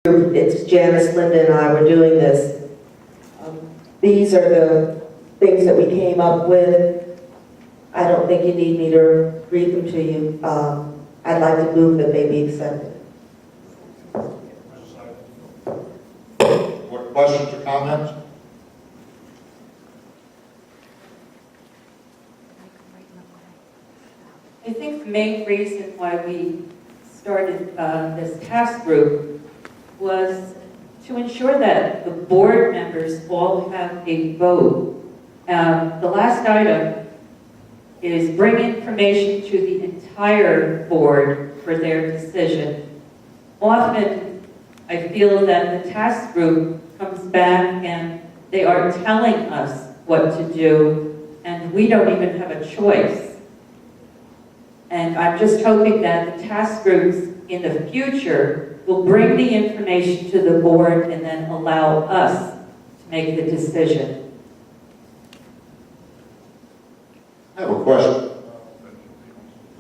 It's Janice, Linda, and I were doing this. These are the things that we came up with. I don't think you need me to read them to you. I'd like to move that they be accepted. What questions or comments? I think the main reason why we started this task group was to ensure that the board members all have a vote. The last item is bring information to the entire board for their decision. Often, I feel that the task group comes back and they are telling us what to do, and we don't even have a choice. And I'm just hoping that the task groups in the future will bring the information to the board and then allow us to make the decision. I have a question.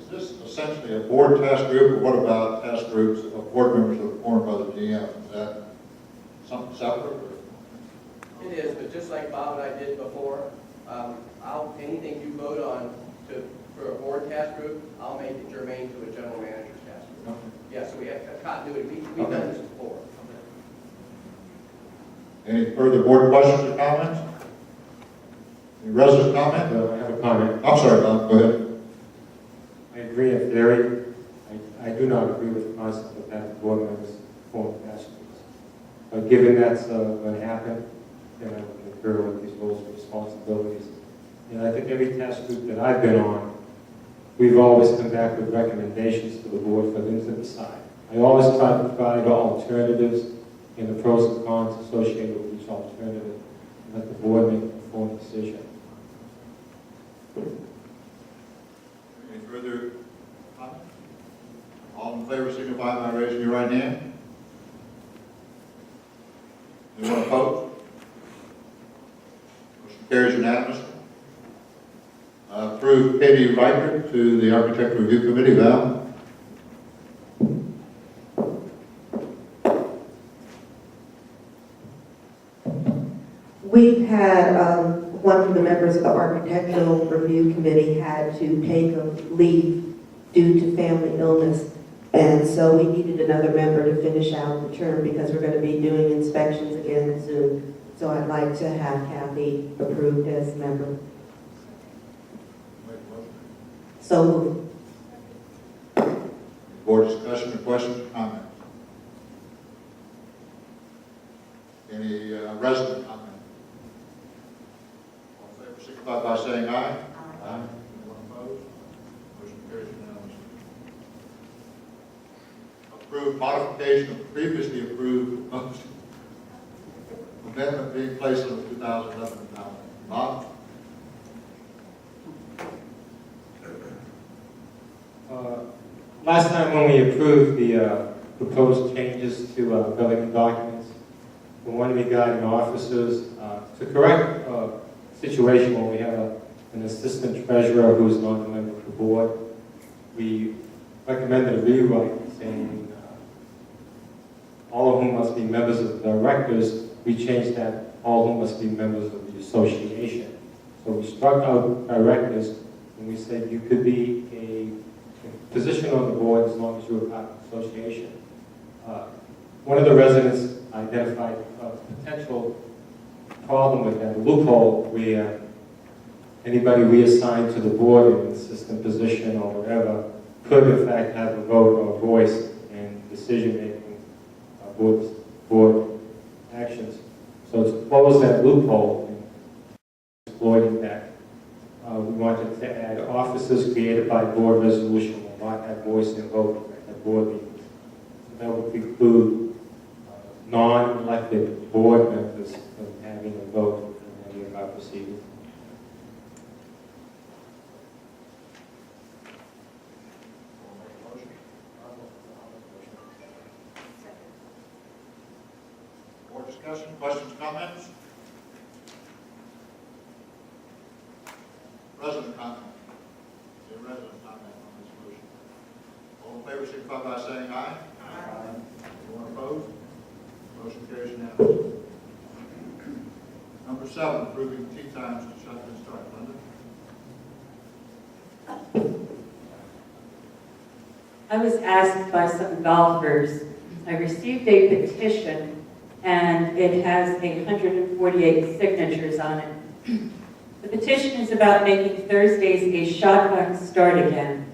Is this essentially a board task group, or what about task groups of board members that are formed by the GM? Is that something separate? Or? It is, but just like Bob and I did before, anything you vote on for a board task group, I'll make it germane to a general manager's task group. Okay. Yeah, so we have continuity. We've done this before. Any further board questions or comments? Any resident comment? I have a comment. I'm sorry, Bob, go ahead. I agree in theory. I do not agree with the concept of having board members form task groups. But given that's going to happen, then I would concur with these roles and responsibilities. And I think every task group that I've been on, we've always come back with recommendations to the board for them to decide. I always try to provide alternatives and the pros and cons associated with each alternative, and let the board make an informed decision. Any further comments? All in favor signify by raising your right hand. Anyone opposed? Motion carries unanimously. Approve Katie Reichert to the Architectural Review Committee. Val? We've had, one of the members of the Architectural Review Committee had to take a leave due to family illness. And so we needed another member to finish out the term because we're going to be doing inspections again soon. So I'd like to have Kathy approved as a member. So moved. Board discussion or questions or comments? Any resident comment? All in favor signify by saying aye. Aye. Anyone opposed? Motion carries unanimously. Approve modification of previously approved motion. Amendment being placed on the 2011 ballot. Bob? Last time when we approved the proposed changes to billing documents, the one regarding officers, to correct a situation where we have an assistant treasurer who's not a member of the board, we recommended a rewrite saying all of whom must be members of the directors. We changed that all of whom must be members of the association. So we struck out directors and we said you could be a position on the board as long as you're a part of the association. One of the residents identified a potential problem with that, a loophole where anybody reassigned to the board in an assistant position or whatever could in fact have a vote or a voice in decision-making board actions. So to close that loophole and exploiting that, we wanted to add officers created by board resolution will not have voice and vote at board meetings. So that would preclude non-elected board members from having a vote in any of our proceedings. More discussion, questions, comments? Resident comment. Any resident comment on this motion? All in favor signify by saying aye. Aye. Anyone opposed? Motion carries unanimously. Number 7, approving tea times to shotgun start. Linda? I was asked by some golfers, I received a petition and it has 148 signatures on it. The petition is about making Thursdays a shotgun start again.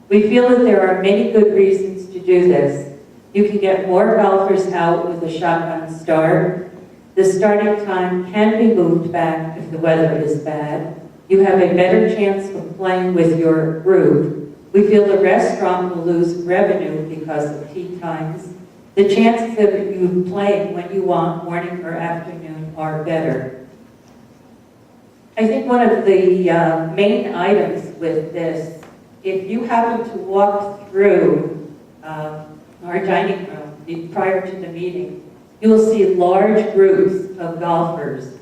We feel that there are many good reasons to do this. You can get more golfers out with a shotgun start. The starting time can be moved back if the weather is bad. You have a better chance of playing with your group. We feel the restaurant will lose revenue because of tea times. The chances of you playing when you want, morning or afternoon, are better. I think one of the main items with this, if you happen to walk through our dining room prior to the meeting, you will see large groups of golfers.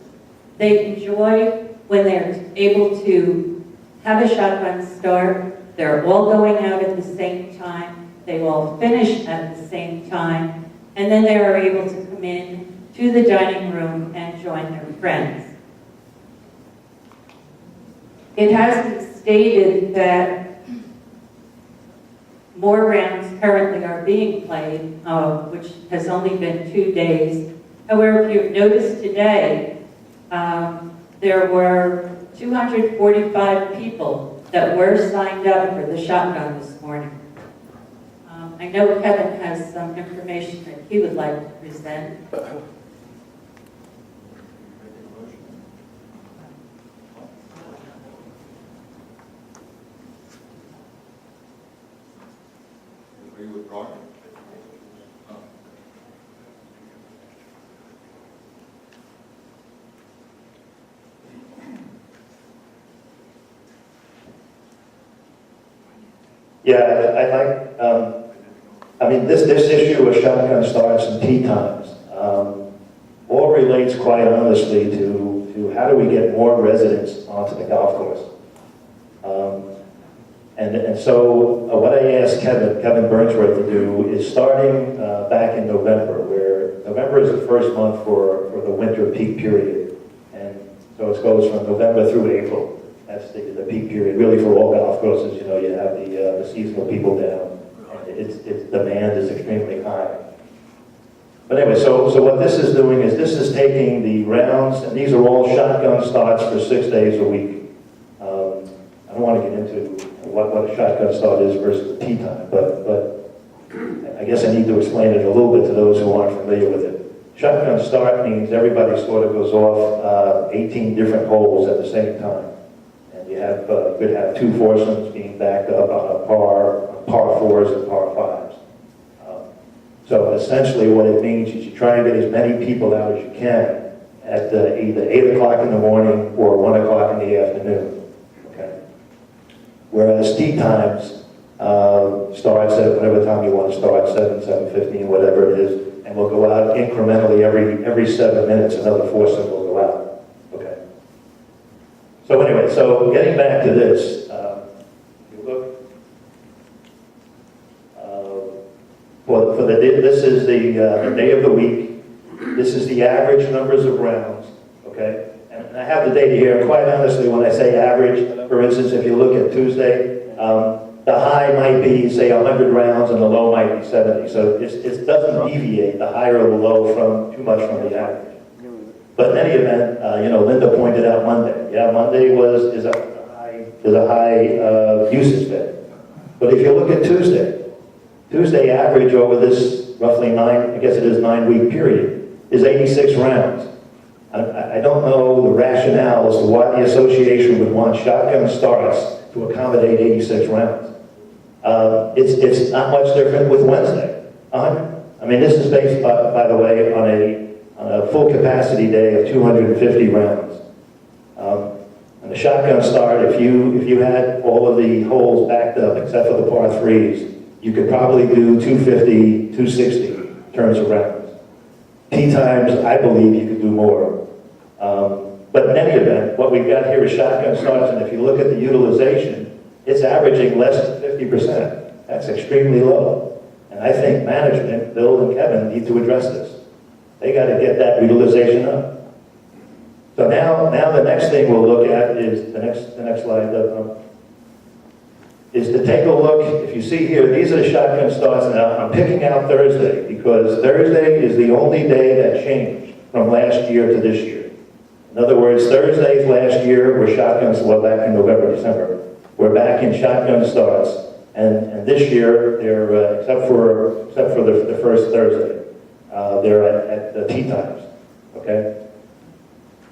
They enjoy when they're able to have a shotgun start. They're all going out at the same time. They all finish at the same time. And then they are able to come in to the dining room and join their friends. It has been stated that more rounds currently are being played, which has only been 2 days. However, if you've noticed today, there were 245 people that were signed up for the shotgun this morning. I know Kevin has some information that he would like to present. Are you withdrawing? No. Yeah, I'd like, this issue of shotgun starts and tee times all relates quite honestly to how do we get more residents onto the golf course. And so what I asked Kevin Burnsworth to do is starting back in November, where November is the first month for the winter peak period. And so it goes from November through April. That's the peak period, really for all golf courses. You know, you have the seasonal people down. And its demand is extremely high. But anyway, so what this is doing is this is taking the rounds, and these are all shotgun starts for 6 days a week. I don't want to get into what a shotgun start is versus a tee time, but I guess I need to explain it a little bit to those who aren't familiar with it. Shotgun start means everybody sort of goes off 18 different holes at the same time. And you could have 2 foursomes being backed up on par 4s and par 5s. So essentially what it means is you try and get as many people out as you can at either 8 o'clock in the morning or 1 o'clock in the afternoon. Okay. Whereas tee times starts at whatever time you want to start, 7:15, whatever it is, and we'll go out incrementally every 7 minutes, another foursome will go out. Okay. So anyway, so getting back to this, if you look, this is the day of the week. This is the average numbers of rounds. Okay. And I have the data here. Quite honestly, when I say average, for instance, if you look at Tuesday, the high might be, say, 100 rounds, and the low might be 70. So it doesn't deviate, the higher or the low, from too much from the average. But in any event, Linda pointed out Monday. Yeah, Monday is a high usage day. But if you look at Tuesday average over this roughly 9-week period is 86 rounds. I don't know the rationale as to why the association would want shotgun starts to accommodate 86 rounds. It's not much different with Wednesday. This is based, by the way, on a full capacity day of 250 rounds. And the shotgun start, if you had all of the holes backed up except for the par 3s, you could probably do 250, 260 turns of rounds. Tee times, I believe you could do more. But in any event, what we've got here is shotgun starts, and if you look at the utilization, it's averaging less than 50%. That's extremely low. And I think management, Bill and Kevin, need to address this. They got to get that utilization up. So now the next thing we'll look at is the next slide. Is to take a look. If you see here, these are the shotgun starts. Now I'm picking out Thursday because Thursday is the only day that changed from last year to this year. In other words, Thursdays last year were shotguns. Well, back in November, December, we're back in shotgun starts, and this year they're except for the first Thursday, they're at the tea times. Okay.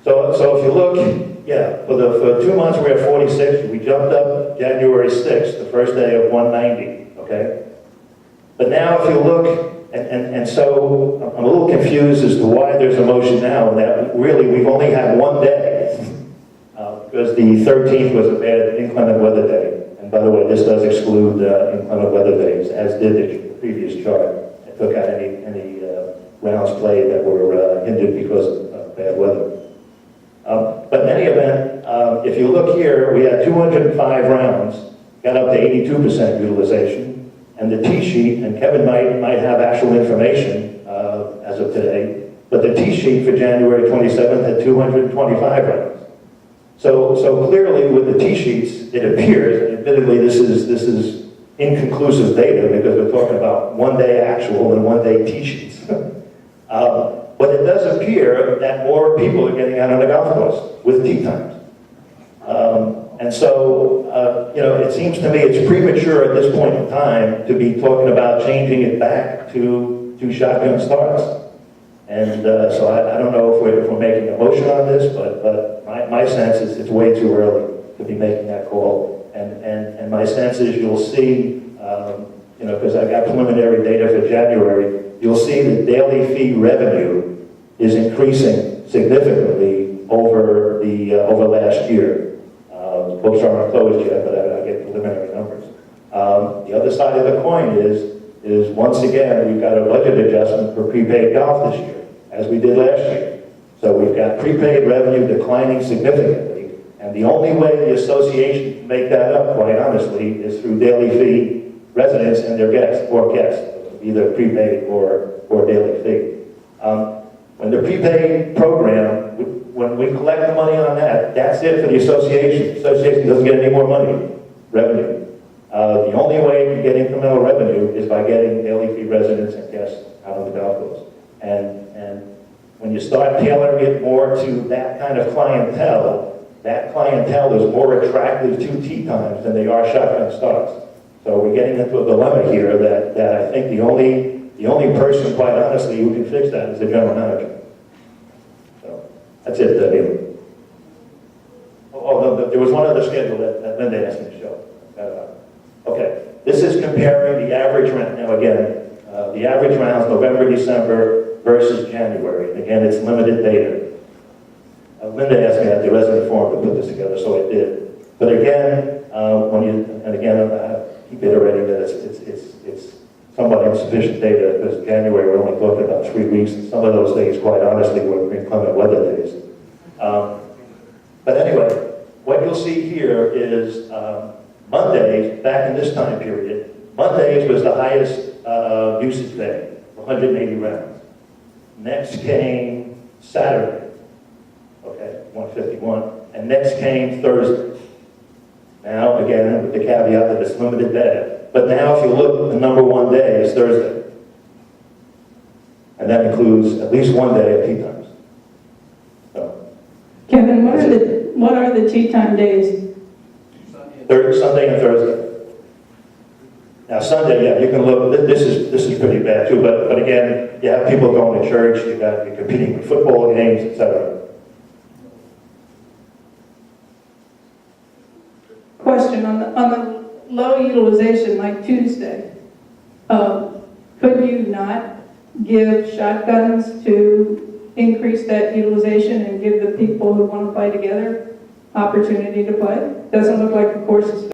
So if you look, yeah, for 2 months we're at 46. We jumped up January 6th, the first day of 190. Okay. But now if you look, and so I'm a little confused as to why there's a motion now, and that really we've only had one day, because the 13th was a bad inclement weather day. And by the way, this does exclude inclement weather days, as did the previous chart. It took out any rounds played that were hindered because of bad weather. But in any event, if you look here, we had 205 rounds, got up to 82% utilization, and the T-sheet, and Kevin might have actual information as of today, but the T-sheet for January 27th had 225 rounds. So clearly with the T-sheets, it appears, and admittedly this is inconclusive data because we're talking about one-day actual and one-day T-sheets. But it does appear that more people are getting out on the golf course with tee times. And so, it seems to me it's premature at this point in time to be talking about changing it back to shotgun starts. And so I don't know if we're making a motion on this, but my sense is it's way too early to be making that call. And my sense is you'll see, because I got preliminary data for January, you'll see that daily fee revenue is increasing significantly over last year. The books aren't closed yet, but I get preliminary numbers. The other side of the coin is once again we've got a budget adjustment for prepaid golf this year, as we did last year. So we've got prepaid revenue declining significantly, and the only way the association can make that up, quite honestly, is through daily fee residents and their guests, either prepaid or daily fee. When the prepaid program, when we collect the money on that, that's it for the association. The association doesn't get any more money, revenue. The only way to get incremental revenue is by getting daily fee residents and guests out on the golf course. And when you start tailoring it more to that kind of clientele, that clientele is more attractive to tee times than they are shotgun starts. So we're getting into a dilemma here that I think the only person, quite honestly, who can fix that is the general manager. So that's it, Neil. No, there was one other schedule that Linda asked me to show. Okay, this is comparing the average round. Now again, the average rounds November, December versus January. And again, it's limited data. Linda asked me at the resident forum to put this together, so I did. But again, I keep iterating that it's somewhat insufficient data because January we're only talking about 3 weeks, and some of those days, quite honestly, were inclement weather days. But anyway, what you'll see here is Mondays, back in this time period, Mondays was the highest usage day, 180 rounds. Next came Saturday, okay, 151, and next came Thursday. Now, again, with the caveat that it's limited data. But now, if you look, the number one day is Thursday. And that includes at least one day of tee times. So, Kevin, what are the tee time days? Sunday and Thursday. Now, Sunday, yeah, you can look, this is pretty bad too, but again, you have people going to church, you're competing with football games, etc. Question, on the low utilization, like Tuesday, could you not give shotguns to increase that utilization and give the people who want to play together opportunity to play? Doesn't look like the course is